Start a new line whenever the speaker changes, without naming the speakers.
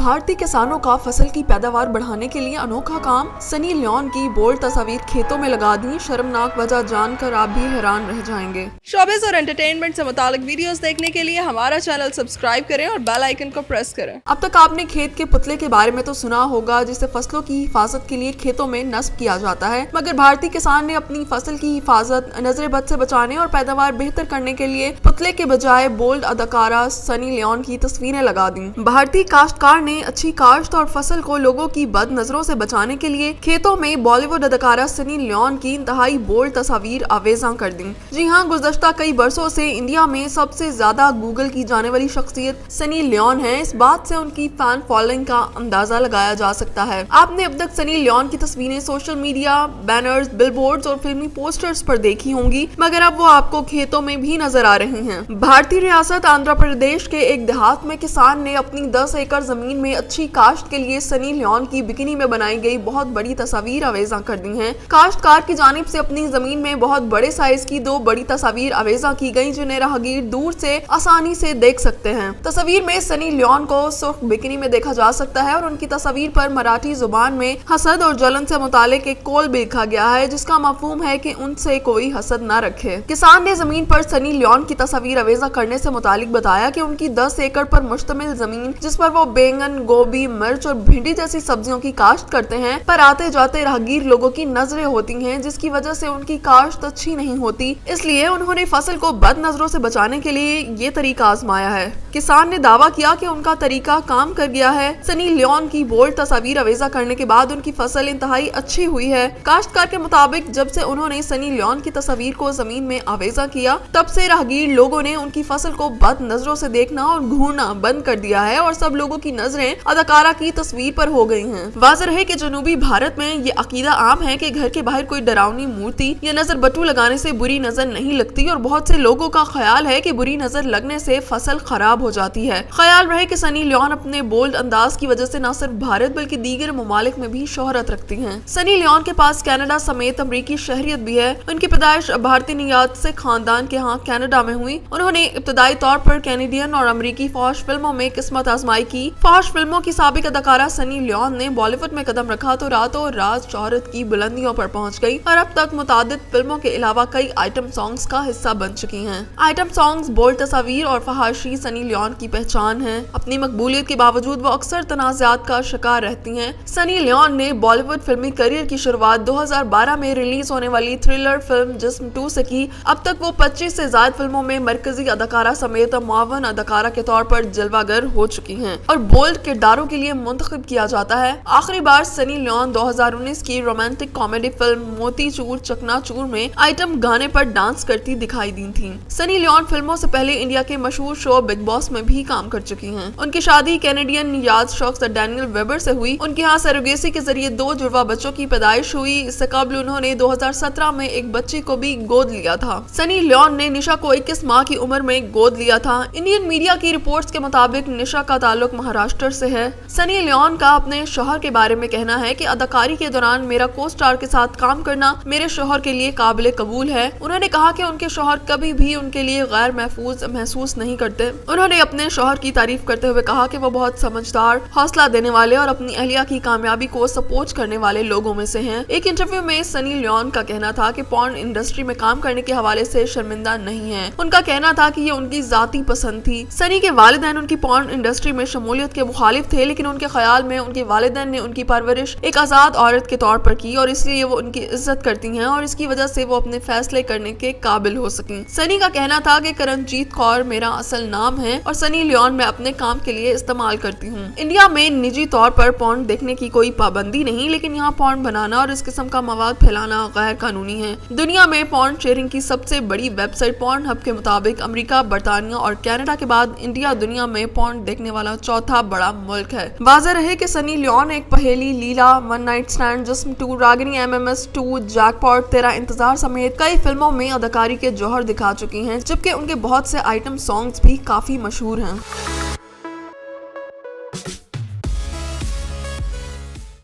भारतीय किसानों का फसल की पैदावार बढ़ाने के लिए अनोखा काम। सनी लियोन की बोल्ड तस्वीर खेतों में लगा दी। शर्मनाक वजह जानकर आप भी हैरान रह जाएंगे।
शोबिज़ और एंटरटेनमेंट से मुतालिक वीडियोस देखने के लिए हमारा चैनल सब्सक्राइब करें और बेल आइकन को प्रेस करें।
अब तक आपने खेत के पुतले के बारे में तो सुना होगा, जिसे फसलों की हिफाजत के लिए खेतों में नस्ब किया जाता है, मगर भारतीय किसान ने अपनी फसल की हिफाजत, नजर बद से बचाने और पैदावार बेहतर करने के लिए पुतले के बजाय बोल्ड अदाकारा सनी लियोन की तस्वीरें लगा दी। भारतीय काश्तकार ने अच्छी काश्त और फसल को लोगों की बद नजरों से बचाने के लिए खेतों में बॉलीवुड अदाकारा सनी लियोन की इंतहाई बोल्ड तस्वीर आवेजा कर दी। जी हाँ, गुज़श्ता कई बरसों से इंडिया में सबसे ज्यादा गूगल की जाने वाली शख्सियत सनी लियोन है। इस बात से उनकी फैन फॉलोइंग का अंदाजा लगाया जा सकता है। आपने अब तक सनी लियोन की तस्वीरें सोशल मीडिया, बैनर्स, बिलबोर्ड्स और फिल्मी पोस्टर्स पर देखी होंगी, मगर अब वो आपको खेतों में भी नजर आ रही हैं। भारतीय रियासत आंध्र प्रदेश के एक देहात में किसान ने अपनी 10 एकड़ जमीन में अच्छी काश्त के लिए सनी लियोन की बिकिनी में बनाई गई बहुत बड़ी तस्वीर आवेजा कर दी है। काश्तकार की जानिब से अपनी जमीन में बहुत बड़े साइज की 2 बड़ी तस्वीर आवेजा की गई, जिन्हें राहगीर दूर से आसानी से देख सकते हैं। तस्वीर में सनी लियोन को सुर्ख बिकिनी में देखा जा सकता है और उनकी तस्वीर पर मराठी जुबान में हसद और जलन से मुतालिक एक कौल भी लिखा गया है, जिसका मफहूम है कि उनसे कोई हसद न रखे। किसान ने जमीन पर सनी लियोन की तस्वीर आवेजा करने से मुतालिक बताया कि उनकी 10 एकड़ पर मुश्तमिल जमीन, जिस पर वो बैंगन, गोभी, मिर्च और भिंडी जैसी सब्जियों की काश्त करते हैं, पर आते जाते राहगीर लोगों की नजरें होती हैं, जिसकी वजह से उनकी काश्त अच्छी नहीं होती। इसलिए उन्होंने फसल को बद नजरों से बचाने के लिए ये तरीका आजमाया है। किसान ने दावा किया कि उनका तरीका काम कर गया है। सनी लियोन की बोल्ड तस्वीर आवेजा करने के बाद उनकी फसल इंतहाई अच्छी हुई है। काश्तकार के मुताबिक जब से उन्होंने सनी लियोन की तस्वीर को जमीन में आवेजा किया, तब से राहगीर लोगों ने उनकी फसल को बद नजरों से देखना और घूरना बंद कर दिया है और सब लोगों की नजरें अदाकारा की तस्वीर पर हो गई हैं। वाज़ेह है कि जनूबी भारत में ये अकीदा आम है कि घर के बाहर कोई डरावनी मूर्ति या नजर बट्टू लगाने से बुरी नजर नहीं लगती, और बहुत से लोगों का ख्याल है कि बुरी नजर लगने से फसल खराब हो जाती है। ख्याल रहे कि सनी लियोन अपने बोल्ड अंदाज की वजह से न सिर्फ भारत बल्कि दीगर ममालिक में भी शोहरत रखती हैं। सनी लियोन के पास कनाडा समेत अमरीकी शहरियत भी है। उनकी पैदाइश भारतीय नियात से खानदान के यहाँ कनाडा में हुई। उन्होंने इब्तदाई तौर पर कैनेडियन और अमरीकी फौज फिल्मों में किस्मत आजमाई की। फौज फिल्मों की साबिक अदाकारा सनी लियोन ने बॉलीवुड में कदम रखा तो रातों रात शोहरत की बुलंदियों पर पहुंच गई और अब तक मुतादिद फिल्मों के अलावा कई आइटम सॉन्ग्स का हिस्सा बन चुकी हैं। आइटम सॉन्ग्स, बोल्ड तस्वीर और फहाशी सनी लियोन की पहचान है। अपनी मकबूलियत के बावजूद वो अक्सर तनाज़ात का शिकार रहती हैं। सनी लियोन ने बॉलीवुड फिल्मी करियर की शुरुआत 2012 में रिलीज होने वाली थ्रिलर फिल्म जिस्म 2 से की। अब तक वो 25 से ज्यादा फिल्मों में मरकजी अदाकारा समेत मुआवन अदाकारा के तौर पर जलवागर हो चुकी हैं और बोल्ड किरदारों के लिए मुंतखब किया जाता है। आखिरी बार सनी लियोन 2019 की रोमांटिक कॉमेडी फिल्म मोती चूर चकनाचूर में आइटम गाने पर डांस करती दिखाई दी थी। सनी लियोन फिल्मों से पहले इंडिया के मशहूर शो बिग बॉस में भी काम कर चुकी हैं। उनकी शादी कैनेडियन याद शख्स डैनियल वेबर से हुई। उनके यहाँ सरोगेसी के जरिए 2 जुड़वा बच्चों की पैदाइश हुई। इससे कबल उन्होंने 2017 में एक बच्ची को भी गोद लिया था। सनी लियोन ने निशा को 21 माह की उम्र में गोद लिया था। इंडियन मीडिया की रिपोर्ट्स के मुताबिक निशा का ताल्लुक महाराष्ट्र से है। सनी लियोन का अपने शौहर के बारे में कहना है कि अदाकारी के दौरान मेरा को स्टार के साथ काम करना मेरे शौहर के लिए काबिल कबूल है। उन्होंने कहा कि उनके शौहर कभी भी उनके लिए गैर महफूज महसूस नहीं करते। उन्होंने अपने शौहर की तारीफ करते हुए कहा कि वो बहुत समझदार, हौसला देने वाले और अपनी अहलिया की कामयाबी को सपोर्ट करने वाले लोगों में से हैं। एक इंटरव्यू में सनी लियोन का कहना था कि पॉर्न इंडस्ट्री में काम करने के हवाले से शर्मिंदा नहीं है। उनका कहना था कि ये उनकी जाती पसंद थी। सनी के वालिदैन उनकी पॉर्न इंडस्ट्री में शमूलियत के मुखालिफ थे, लेकिन उनके ख्याल में उनके वालिदैन ने उनकी परवरिश एक आजाद औरत के तौर पर की और इसलिए वो उनकी इज्जत करती हैं और इसकी वजह से वो अपने फैसले करने के काबिल हो सकें। सनी का कहना था कि करणजीत कौर मेरा असल नाम है और सनी लियोन मैं अपने काम के लिए इस्तेमाल करती हूँ। इंडिया में निजी तौर पर पॉर्न देखने की कोई पाबंदी नहीं, लेकिन यहाँ पॉर्न बनाना और इस किस्म का मवाद फैलाना गैर कानूनी है। दुनिया में पॉर्न शेयरिंग की सबसे बड़ी वेबसाइट पॉर्न हब के मुताबिक अमेरिका, बरतानिया और कनाडा के बाद इंडिया दुनिया में पॉर्न देखने वाला चौथा बड़ा मुल्क है। वाज़ेह रहे कि सनी लियोन एक पहेली, लीला, वन नाइट स्टैंड, जिस्म 2, रागिनी MMS 2, जैकपॉट, तेरा इंतजार समेत कई फिल्मों में अदाकारी के जौहर दिखा चुकी हैं, जबकि उनके बहुत से आइटम सॉन्ग्स भी काफी मशहूर हैं।